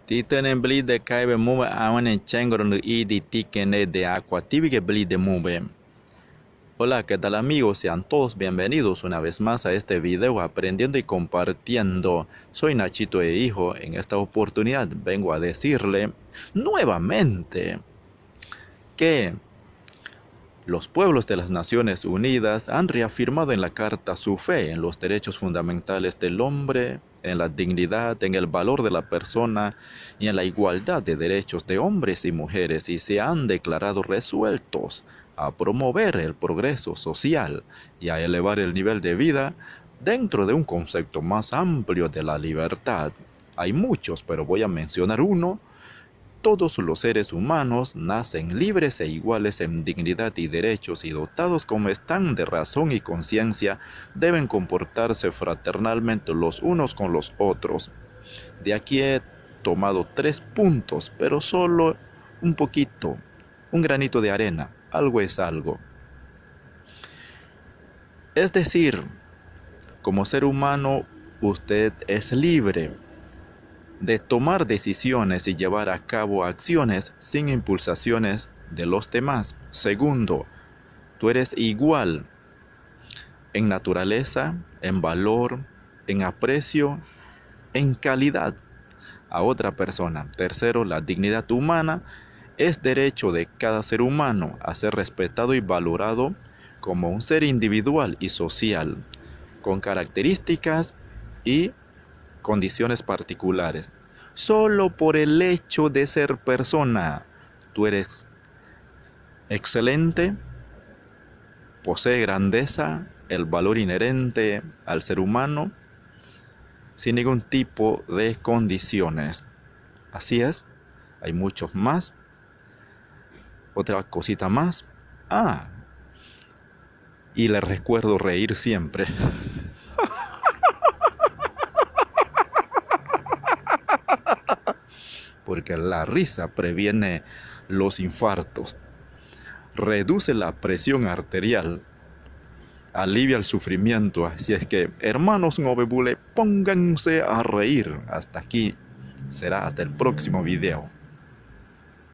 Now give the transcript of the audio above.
Titen bli de kaibe mube awan en chengro y di tikene de aqua tíbica bli de mube. Hola, ¿qué tal amigos? Sean todos bienvenidos una vez más a este video aprendiendo y compartiendo. Soy Nachito e Hijo. En esta oportunidad vengo a decirle nuevamente que los pueblos de las Naciones Unidas han reafirmado en la Carta su fe en los derechos fundamentales del hombre, en la dignidad, en el valor de la persona y en la igualdad de derechos de hombres y mujeres, y se han declarado resueltos a promover el progreso social y a elevar el nivel de vida dentro de un concepto más amplio de la libertad. Hay muchos, pero voy a mencionar uno. Todos los seres humanos nacen libres e iguales en dignidad y derechos, y dotados como están de razón y conciencia, deben comportarse fraternalmente los unos con los otros. De aquí he tomado 3 puntos, pero solo un poquito, un granito de arena. Algo es algo. Es decir, como ser humano, usted es libre de tomar decisiones y llevar a cabo acciones sin impulsaciones de los demás. Segundo, tú eres igual en naturaleza, en valor, en aprecio, en calidad a otra persona. Tercero, la dignidad humana es derecho de cada ser humano a ser respetado y valorado como un ser individual y social, con características y condiciones particulares. Solo por el hecho de ser persona, tú eres excelente, posee grandeza, el valor inherente al ser humano, sin ningún tipo de condiciones. Así es, hay muchos más. Otra cosita más. Y les recuerdo reír siempre. Porque la risa previene los infartos, reduce la presión arterial, alivia el sufrimiento. Así es que, hermanos Nobebule, pónganse a reír. Hasta aquí será hasta el próximo video.